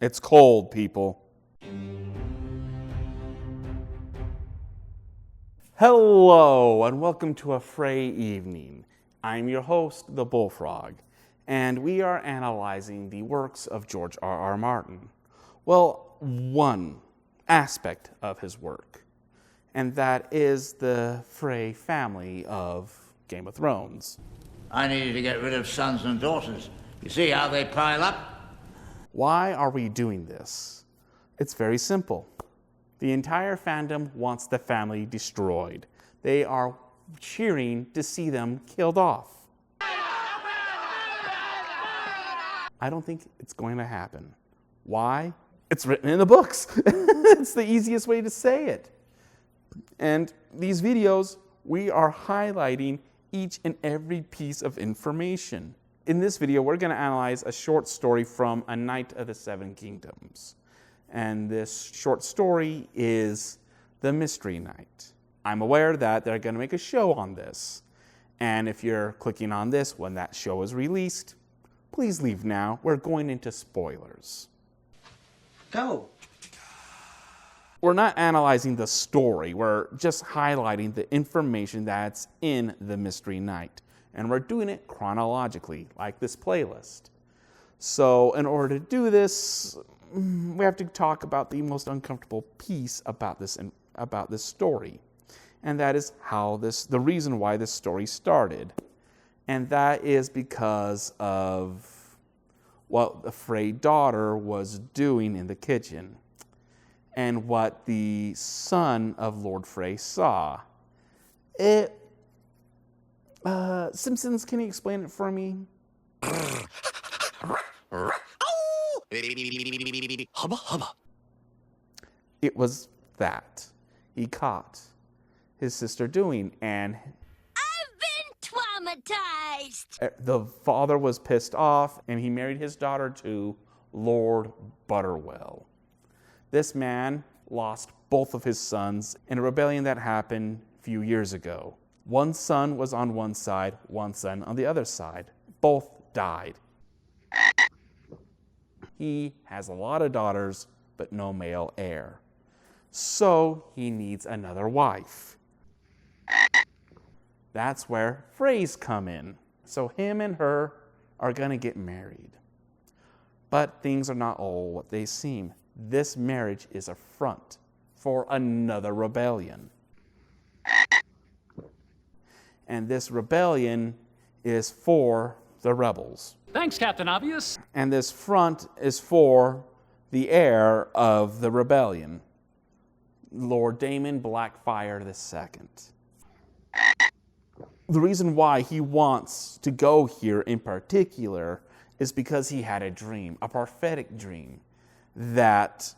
It's cold, people. Hello, and welcome to a Frey evening. I'm your host, the Bullfrog, and we are analyzing the works of George R.R. Martin. Well, one aspect of his work, and that is the Frey family of Game of Thrones. I needed to get rid of sons and daughters. You see how they pile up? Why are we doing this? It's very simple. The entire fandom wants the family destroyed. They are cheering to see them killed off. I don't think it's going to happen. Why? It's written in the books. It's the easiest way to say it. And these videos, we are highlighting each and every piece of information. In this video, we're going to analyze a short story from A Knight of the Seven Kingdoms. And this short story is The Mystery Knight. I'm aware that they're going to make a show on this. And if you're clicking on this when that show is released, please leave now. We're going into spoilers. Go. We're not analyzing the story. We're just highlighting the information that's in The Mystery Knight. And we're doing it chronologically, like this playlist. So in order to do this, we have to talk about the most uncomfortable piece about this story. And that is the reason why this story started. And that is because of what the Frey daughter was doing in the kitchen. And what the son of Lord Frey saw. Simpsons, can you explain it for me? Hubba hubba. It was that he caught his sister doing, and I've been traumatized. The father was pissed off, and he married his daughter to Lord Butterwell. This man lost both of his sons in a rebellion that happened a few years ago. One son was on one side, one son on the other side. Both died. He has a lot of daughters, but no male heir. So he needs another wife. That's where Freys come in. So him and her are going to get married. But things are not all what they seem. This marriage is a front for another rebellion. And this rebellion is for the rebels. Thanks, Captain Obvious. And this front is for the heir of the rebellion, Lord Daemon Blackfyre II. The reason why he wants to go here in particular is because he had a dream, a prophetic dream, that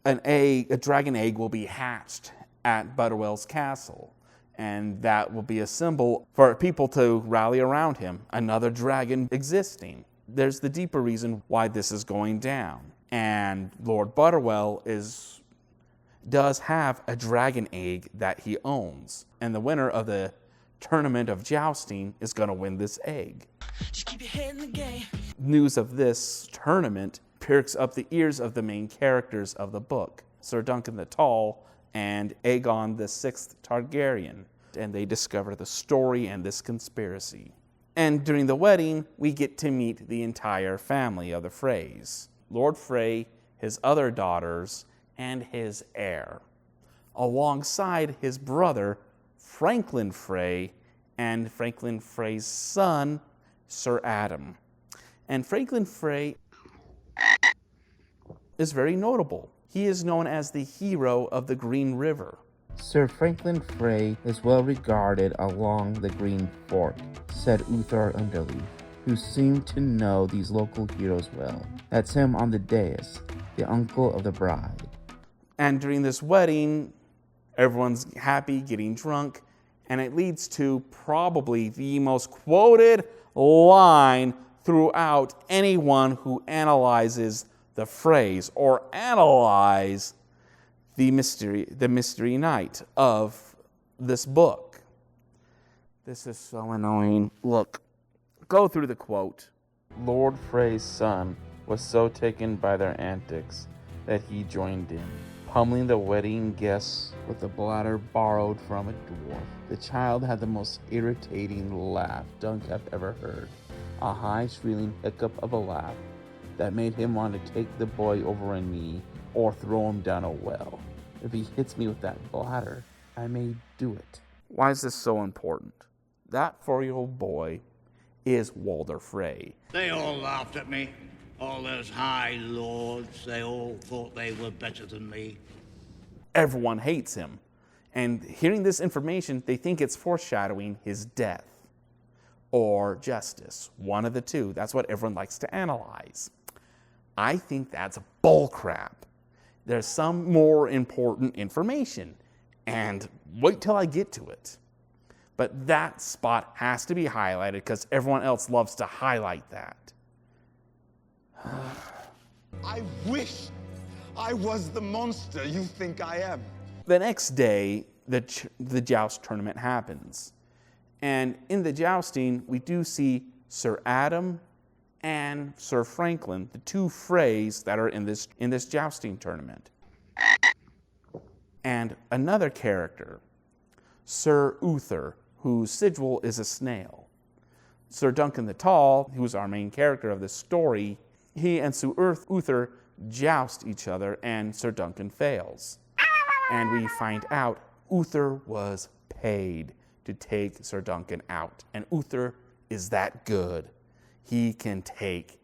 a dragon egg will be hatched at Butterwell's castle. And that will be a symbol for people to rally around him, another dragon existing. There's the deeper reason why this is going down. And Lord Butterwell does have a dragon egg that he owns. And the winner of the tournament of jousting is going to win this egg. Just keep your head in the game. News of this tournament perks up the ears of the main characters of the book, Sir Duncan the Tall and Aegon the Sixth Targaryen, and they discover the story and this conspiracy. And during the wedding, we get to meet the entire family of the Freys. Lord Frey, his other daughters, and his heir, alongside his brother, Franklin Frey, and Franklin Frey's son, Sir Adam. And Franklin Frey is very notable. He is known as the hero of the Green River. Sir Franklin Frey is well regarded along the Green Fork, said Uthar Underleaf, who seemed to know these local heroes well. That's him on the dais, the uncle of the bride. And during this wedding, everyone's happy, getting drunk, and it leads to probably the most quoted line throughout anyone who analyzes the Freys or analyze the mystery Knight of this book. This is so annoying. Look, go through the quote. Lord Frey's son was so taken by their antics that he joined in, pummeling the wedding guests with a bladder borrowed from a dwarf. The child had the most irritating laugh Dunk had ever heard, a high, shrilling hiccup of a laugh that made him want to take the boy over a knee or throw him down a well. If he hits me with that bladder, I may do it. Why is this so important? That 4-year-old boy is Walder Frey. They all laughed at me. All those high lords, they all thought they were better than me. Everyone hates him. And hearing this information, they think it's foreshadowing his death or justice. One of the two. That's what everyone likes to analyze. I think that's bullcrap. There's some more important information. And wait till I get to it. But that spot has to be highlighted because everyone else loves to highlight that. I wish I was the monster you think I am. The next day, the joust tournament happens. And in the jousting, we do see Sir Adam and Sir Franklin, the two Freys that are in this jousting tournament. And another character, Sir Uther, whose sigil is a snail. Sir Duncan the Tall, who's our main character of this story, he and Sir Uther joust each other, and Sir Duncan fails. And we find out Uther was paid to take Sir Duncan out. And Uther is that good. He can take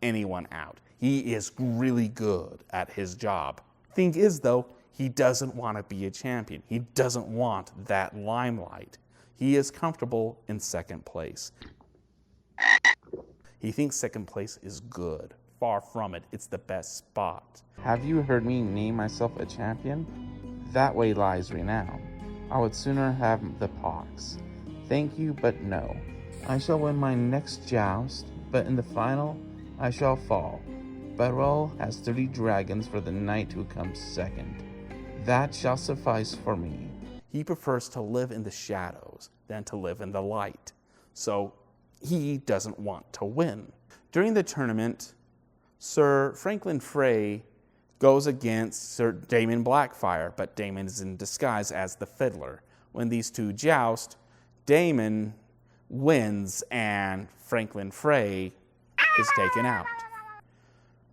anyone out. He is really good at his job. Thing is, though, he doesn't want to be a champion. He doesn't want that limelight. He is comfortable in second place. He thinks second place is good. Far from it. It's the best spot. Have you heard me name myself a champion? That way lies renown. I would sooner have the pox. Thank you, but no. I shall win my next joust, but in the final, I shall fall. Barrel has 30 dragons for the knight who comes second. That shall suffice for me. He prefers to live in the shadows than to live in the light. So he doesn't want to win. During the tournament, Sir Franklin Frey goes against Sir Damon Blackfire, but Damon is in disguise as the fiddler. When these two joust, Damon wins and Franklin Frey is taken out.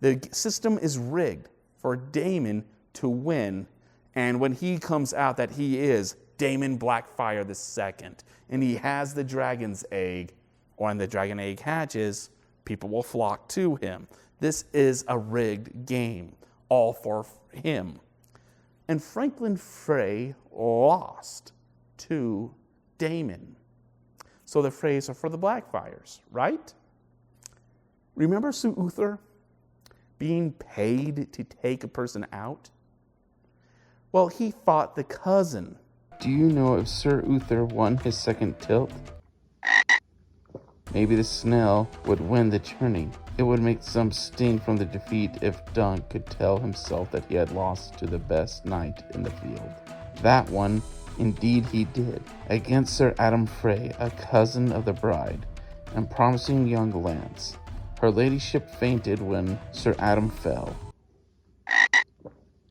The system is rigged for Damon to win, and when he comes out that he is Damon Blackfire II, and he has the dragon's egg, or when the dragon egg hatches, people will flock to him. This is a rigged game, all for him. And Franklin Frey lost to Damon. So the Freys are for the Blackfires, right? Remember Sir Uther being paid to take a person out? Well, he fought the cousin. Do you know if Sir Uther won his second tilt? Maybe the snail would win the tourney. It would make some sting from the defeat if Dunk could tell himself that he had lost to the best knight in the field. That one, indeed he did, against Sir Adam Frey, a cousin of the bride, and promising young lance. Her ladyship fainted when Sir Adam fell.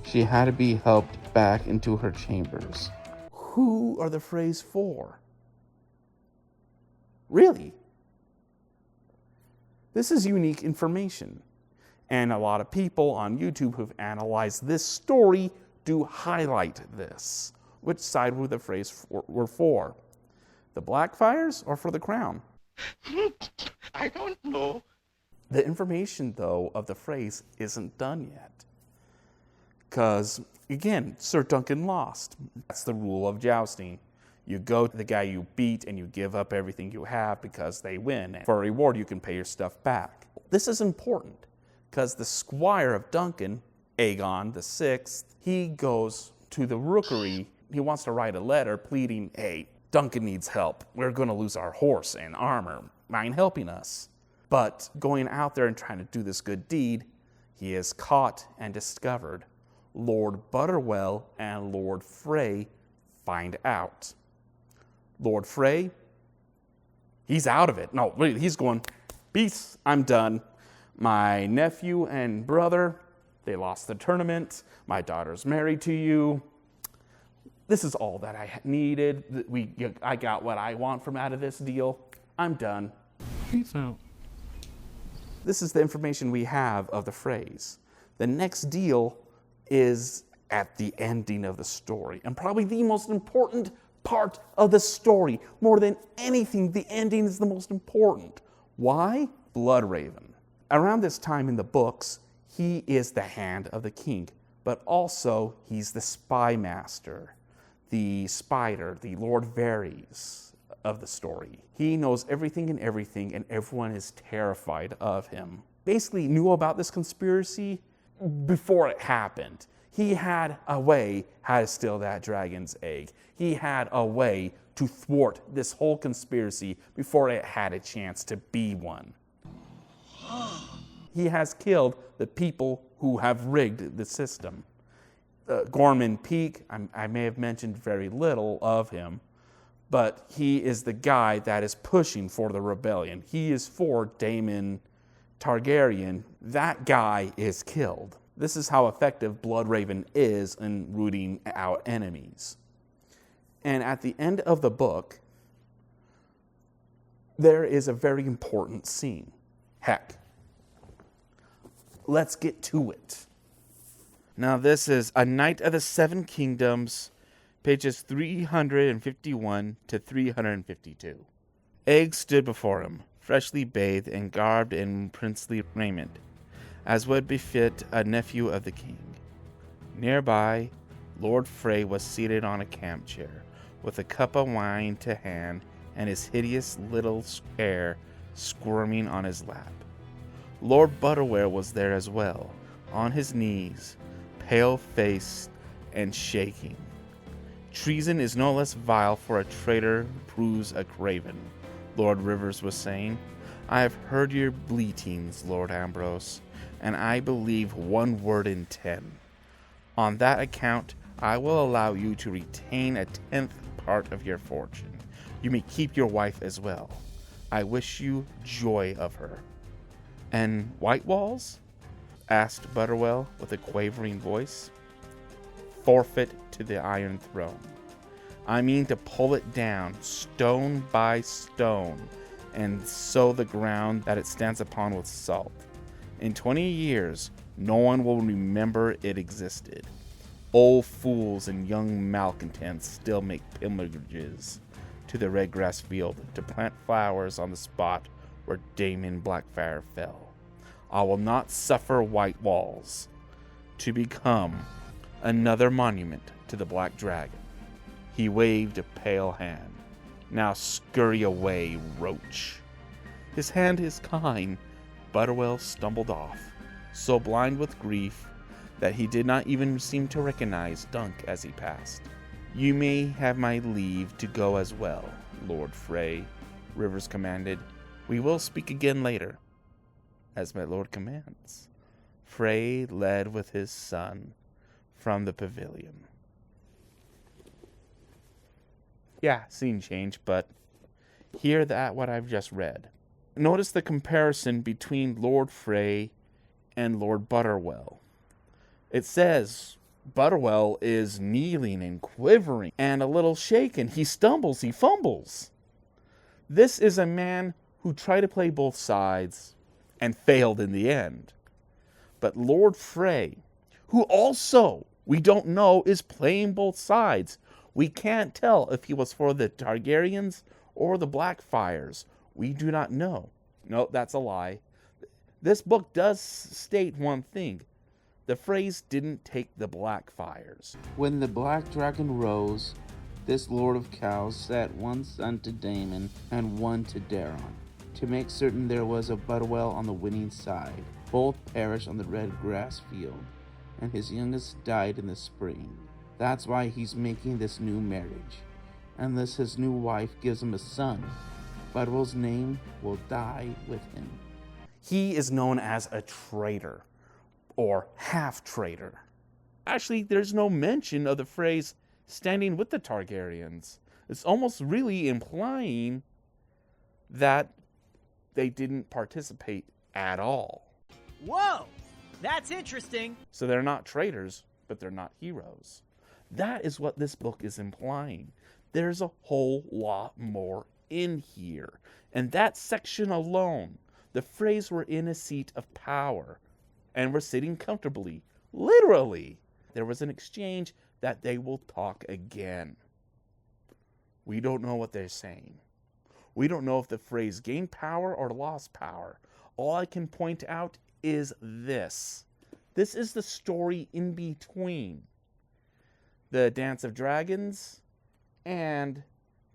She had to be helped back into her chambers. Who are the Freys for? Really? This is unique information, and a lot of people on YouTube who've analyzed this story do highlight this. Which side were the Freys were for? The Blackfires or for the crown? I don't know. The information, though, of the Freys isn't done yet. Because, again, Sir Duncan lost. That's the rule of jousting. You go to the guy you beat and you give up everything you have because they win. And for a reward, you can pay your stuff back. This is important because the squire of Duncan, Aegon VI, he goes to the rookery. He wants to write a letter pleading, hey, Duncan needs help. We're going to lose our horse and armor. Mind helping us? But going out there and trying to do this good deed, he is caught and discovered. Lord Butterwell and Lord Frey find out. Lord Frey, he's out of it. No, he's going, peace, I'm done. My nephew and brother, they lost the tournament. My daughter's married to you. This is all that I needed. I got what I want from out of this deal. I'm done. Peace out. This is the information we have of the Freys. The next deal is at the ending of the story, and probably the most important part of the story. More than anything, the ending is the most important. Why? Bloodraven. Around this time in the books, he is the hand of the king, but also he's the spy master, the spider, the Lord Varys of the story. He knows everything, and everyone is terrified of him. Basically knew about this conspiracy before it happened. He had a way how to steal that dragon's egg. He had a way to thwart this whole conspiracy before it had a chance to be one. He has killed the people who have rigged the system. Gorman Peak, I may have mentioned very little of him, but he is the guy that is pushing for the rebellion. He is for Daemon Targaryen. That guy is killed. This is how effective Bloodraven is in rooting out enemies. And at the end of the book, there is a very important scene. Heck, let's get to it. Now this is A Knight of the Seven Kingdoms, pages 351 to 352. Egg stood before him, freshly bathed and garbed in princely raiment, as would befit a nephew of the king. Nearby, Lord Frey was seated on a camp chair, with a cup of wine to hand and his hideous little heir squirming on his lap. Lord Butterwell was there as well, on his knees, pale-faced and shaking. Treason is no less vile for a traitor who proves a craven, Lord Rivers was saying. I have heard your bleatings, Lord Ambrose, and I believe 1 word in 10. On that account, I will allow you to retain a 10th part of your fortune. You may keep your wife as well. I wish you joy of her. And White Walls? Asked Butterwell with a quavering voice. Forfeit to the Iron Throne. I mean to pull it down, stone by stone, and sow the ground that it stands upon with salt. In 20 years, no one will remember it existed. Old fools and young malcontents still make pilgrimages to the red grass field to plant flowers on the spot where Daemon Blackfire fell. I will not suffer White Walls to become another monument to the Black Dragon. He waved a pale hand. Now scurry away, roach. His hand is kind. Butterwell stumbled off, so blind with grief that he did not even seem to recognize Dunk as he passed. You may have my leave to go as well, Lord Frey, Rivers commanded. We will speak again later. As my lord commands. Frey led with his son from the pavilion. Yeah, scene change, but hear that what I've just read. Notice the comparison between Lord Frey and Lord Butterwell. It says Butterwell is kneeling and quivering and a little shaken. He stumbles, he fumbles. This is a man who tried to play both sides and failed in the end. But Lord Frey, who also, we don't know, is playing both sides. We can't tell if he was for the Targaryens or the Blackfires. We do not know. No, that's a lie. This book does state one thing. The Freys didn't take the Blackfires. When the Black Dragon rose, this Lord of Cows sat one son to Daemon and one to Daron, to make certain there was a Butterwell on the winning side. Both perished on the red grass field, and his youngest died in the spring. That's why he's making this new marriage. Unless his new wife gives him a son, Butterwell's name will die with him. He is known as a traitor, or half-traitor. Actually, there's no mention of the Freys standing with the Targaryens. It's almost really implying that they didn't participate at all. Whoa! That's interesting. So they're not traitors, but they're not heroes. That is what this book is implying. There's a whole lot more in here. And that section alone, the Freys were in a seat of power and were sitting comfortably, literally. There was an exchange that they will talk again. We don't know what they're saying. We don't know if the Freys gained power or lost power. All I can point out is this. This is the story in between the Dance of Dragons and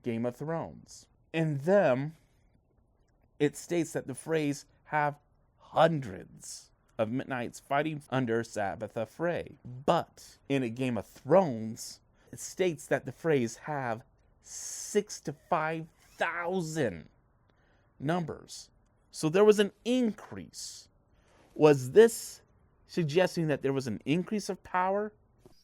Game of Thrones. In them, it states that the Freys have hundreds of Midnights fighting under Sabbatha Frey. But in a Game of Thrones, it states that the Freys have 6,000 to 5,000 numbers. So there was an increase. Was this suggesting that there was an increase of power?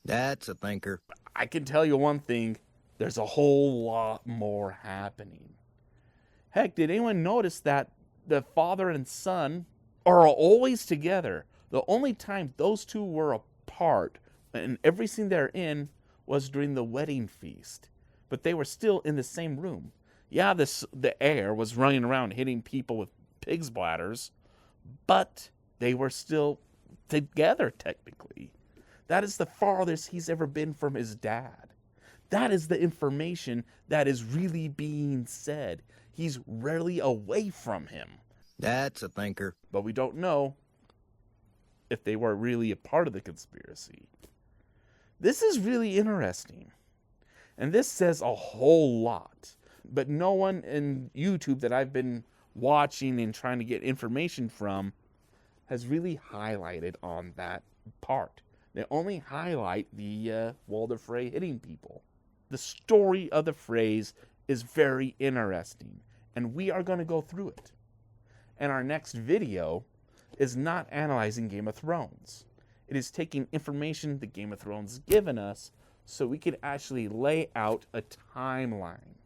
That's a thinker. I can tell you one thing. There's a whole lot more happening. Heck, did anyone notice that the father and son are always together? The only time those two were apart and every scene they're in was during the wedding feast. But they were still in the same room. Yeah, the heir was running around hitting people with pig's bladders, but they were still together technically. That is the farthest he's ever been from his dad. That is the information that is really being said. He's rarely away from him. That's a thinker. But we don't know if they were really a part of the conspiracy. This is really interesting. And this says a whole lot. But no one in YouTube that I've been watching and trying to get information from has really highlighted on that part. They only highlight the Walder Frey hitting people. The story of the Freys is very interesting, and we are going to go through it. And our next video is not analyzing Game of Thrones. It is taking information the Game of Thrones has given us so we can actually lay out a timeline.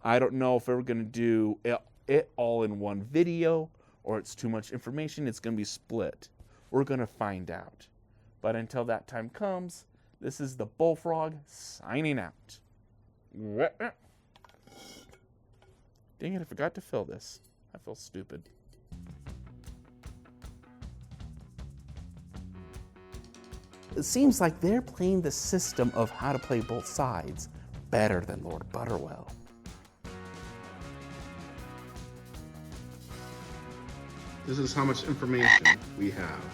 I don't know if we're going to do it all in one video or it's too much information. It's going to be split. We're going to find out. But until that time comes, this is the Bullfrog signing out. Dang it, I forgot to fill this. I feel stupid. It seems like they're playing the system of how to play both sides better than Lord Butterwell. This is how much information we have.